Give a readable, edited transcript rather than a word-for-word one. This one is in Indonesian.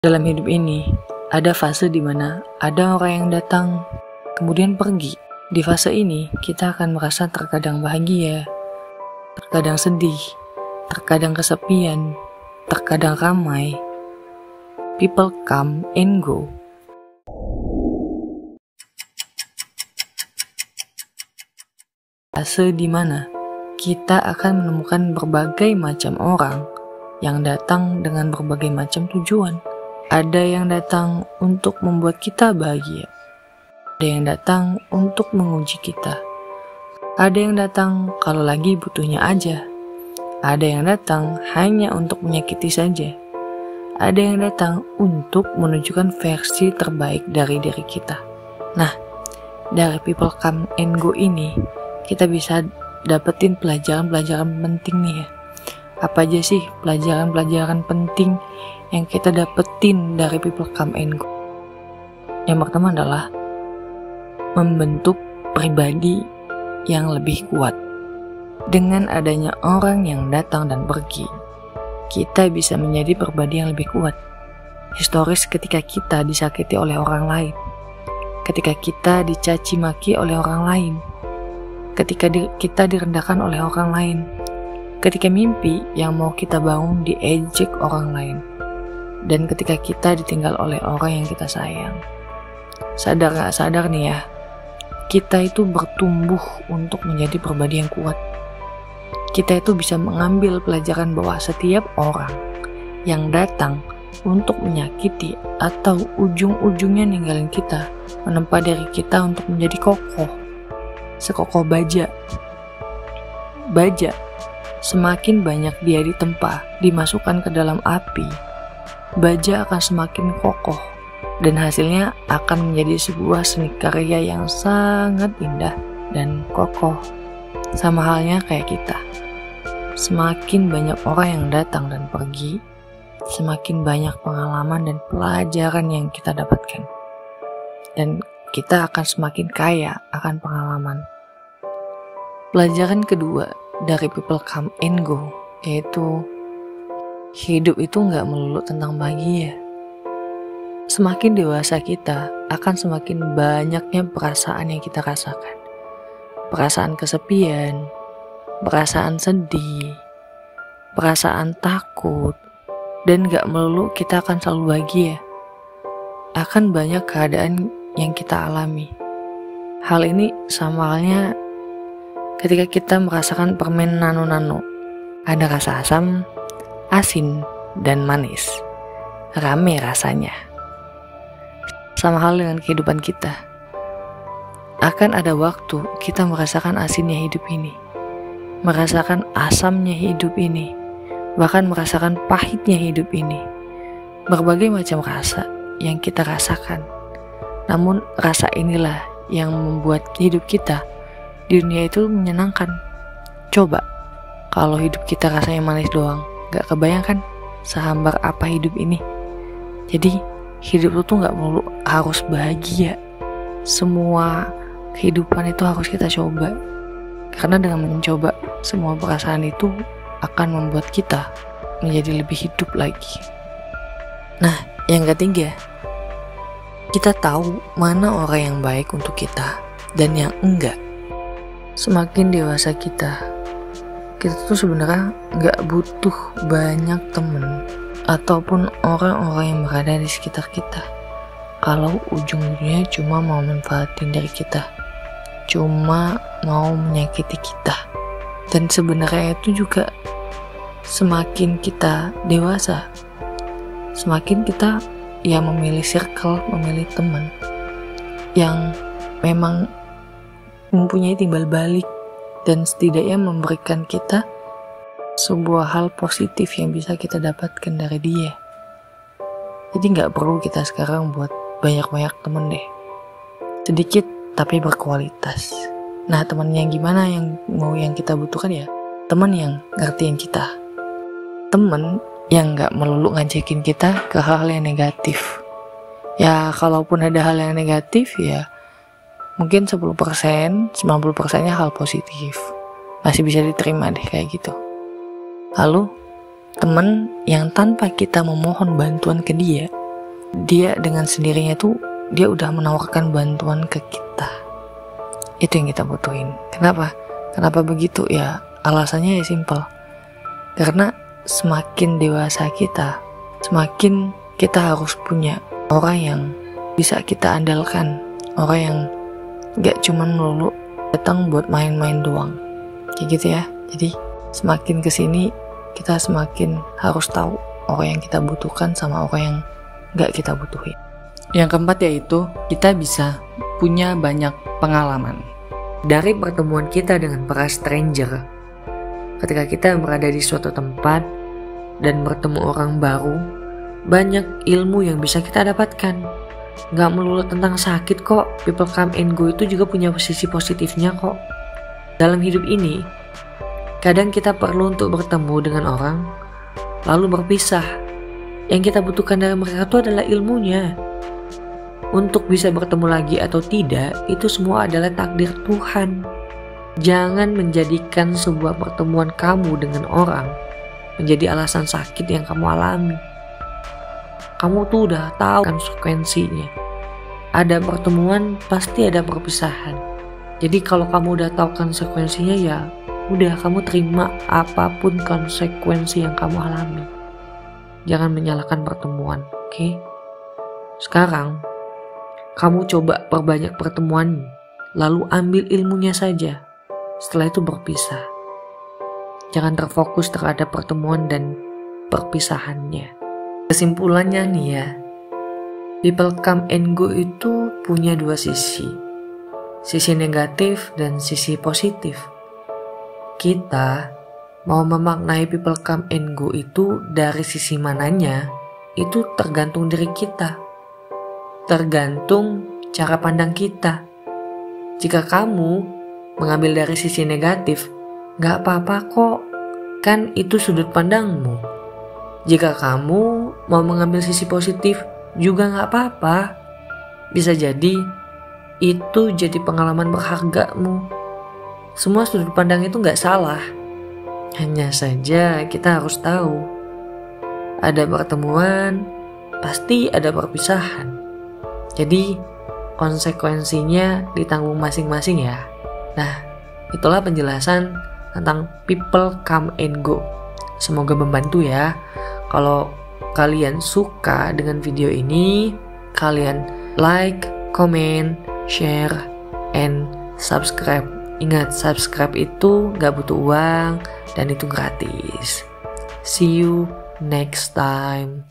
Dalam hidup ini, ada fase di mana ada orang yang datang, kemudian pergi. Di fase ini, kita akan merasa terkadang bahagia, terkadang sedih, terkadang kesepian, terkadang ramai. People come and go. Fase di mana kita akan menemukan berbagai macam orang yang datang dengan berbagai macam tujuan. Ada yang datang untuk membuat kita bahagia. Ada yang datang untuk menguji kita. Ada yang datang kalau lagi butuhnya aja. Ada yang datang hanya untuk menyakiti saja. Ada yang datang untuk menunjukkan versi terbaik dari diri kita. Nah, dari people come and go ini, kita bisa dapetin pelajaran-pelajaran penting nih ya. Apa aja sih pelajaran-pelajaran penting yang kita dapetin dari people come and go? Yang pertama adalah membentuk pribadi yang lebih kuat. Dengan adanya orang yang datang dan pergi, kita bisa menjadi pribadi yang lebih kuat. Historis ketika kita disakiti oleh orang lain, ketika kita dicaci maki oleh orang lain, ketika kita direndahkan oleh orang lain, ketika mimpi yang mau kita bangun diejek orang lain, dan ketika kita ditinggal oleh orang yang kita sayang. Sadar gak sadar nih ya, kita itu bertumbuh untuk menjadi pribadi yang kuat. Kita itu bisa mengambil pelajaran bahwa setiap orang yang datang untuk menyakiti atau ujung-ujungnya ninggalin kita, menempa diri kita untuk menjadi kokoh, sekokoh baja. Baja, semakin banyak dia ditempa, dimasukkan ke dalam api, baja akan semakin kokoh dan hasilnya akan menjadi sebuah seni karya yang sangat indah dan kokoh. Sama halnya kayak kita. Semakin banyak orang yang datang dan pergi, semakin banyak pengalaman dan pelajaran yang kita dapatkan. Dan kita akan semakin kaya akan pengalaman. Pelajaran kedua dari people come and go, yaitu hidup itu gak melulu tentang bahagia. Semakin dewasa kita, akan semakin banyaknya perasaan yang kita rasakan. Perasaan kesepian, perasaan sedih, perasaan takut, dan gak melulu kita akan selalu bahagia. Akan banyak keadaan yang kita alami. Hal ini sama halnya ketika kita merasakan permen nano-nano. Ada rasa asam, asin, dan manis. Rame rasanya. Sama hal dengan kehidupan kita. Akan ada waktu kita merasakan asinnya hidup ini, merasakan asamnya hidup ini, bahkan merasakan pahitnya hidup ini. Berbagai macam rasa yang kita rasakan. Namun rasa inilah yang membuat hidup kita di dunia itu menyenangkan. Coba kalau hidup kita rasanya manis doang, gak kebayangkan sehambar apa hidup ini. Jadi hidup itu gak melulu harus bahagia. Semua kehidupan itu harus kita coba. Karena dengan mencoba semua perasaan itu akan membuat kita menjadi lebih hidup lagi. Nah, yang ketiga, kita tahu mana orang yang baik untuk kita dan yang enggak. Semakin dewasa kita tuh sebenarnya gak butuh banyak temen ataupun orang-orang yang berada di sekitar kita. Kalau ujung-ujungnya cuma mau manfaatin dari kita, cuma mau menyakiti kita. Dan sebenarnya itu juga semakin kita dewasa, semakin kita ya memilih circle, memilih teman yang memang mempunyai timbal balik dan setidaknya memberikan kita sebuah hal positif yang bisa kita dapatkan dari dia. Jadi gak perlu kita sekarang buat banyak-banyak temen deh. Sedikit tapi berkualitas. Nah, teman yang gimana yang kita butuhkan ya? Teman yang ngertiin kita. Teman yang gak melulu ngajakin kita ke hal yang negatif. Ya, kalaupun ada hal yang negatif ya mungkin 10%, 90%-nya hal positif. Masih bisa diterima deh kayak gitu. Lalu, teman yang tanpa kita memohon bantuan ke dia, dia dengan sendirinya tuh dia udah menawarkan bantuan ke kita. Itu yang kita butuhin. Kenapa? Kenapa begitu? Ya alasannya ya simple. Karena semakin dewasa kita, semakin kita harus punya orang yang bisa kita andalkan. Orang yang gak cuman melulu datang buat main-main doang. Kayak gitu ya. Jadi semakin kesini kita semakin harus tahu orang yang kita butuhkan sama orang yang gak kita butuhin. Yang keempat yaitu kita bisa punya banyak pengalaman. Dari pertemuan kita dengan para stranger, ketika kita berada di suatu tempat dan bertemu orang baru, banyak ilmu yang bisa kita dapatkan. Gak melulu tentang sakit kok. People come and go itu juga punya sisi positifnya kok. Dalam hidup ini, kadang kita perlu untuk bertemu dengan orang, lalu berpisah. Yang kita butuhkan dari mereka itu adalah ilmunya. Untuk bisa bertemu lagi atau tidak, itu semua adalah takdir Tuhan. Jangan menjadikan sebuah pertemuan kamu dengan orang menjadi alasan sakit yang kamu alami. Kamu tuh udah tahu konsekuensinya. Ada pertemuan, pasti ada perpisahan. Jadi kalau kamu udah tahu konsekuensinya, ya udah kamu terima apapun konsekuensi yang kamu alami. Jangan menyalahkan pertemuan, oke? Sekarang kamu coba perbanyak pertemuan, lalu ambil ilmunya saja. Setelah itu berpisah. Jangan terfokus terhadap pertemuan dan perpisahannya. Kesimpulannya nih ya, people come and go itu punya dua sisi. Sisi negatif dan sisi positif. Kita mau memaknai people come and go itu dari sisi mananya, itu tergantung diri kita. Tergantung cara pandang kita. Jika kamu mengambil dari sisi negatif, gak apa-apa kok, kan itu sudut pandangmu. Jika kamu mau mengambil sisi positif, juga gak apa-apa. Bisa jadi itu jadi pengalaman berhargamu. Semua sudut pandang itu gak salah. Hanya saja kita harus tahu, ada pertemuan, pasti ada perpisahan. Jadi konsekuensinya ditanggung masing-masing ya. Nah, itulah penjelasan tentang people come and go. Semoga membantu ya. Kalau kalian suka dengan video ini, kalian like, comment, share, and subscribe. Ingat, subscribe itu gak butuh uang dan itu gratis. See you next time.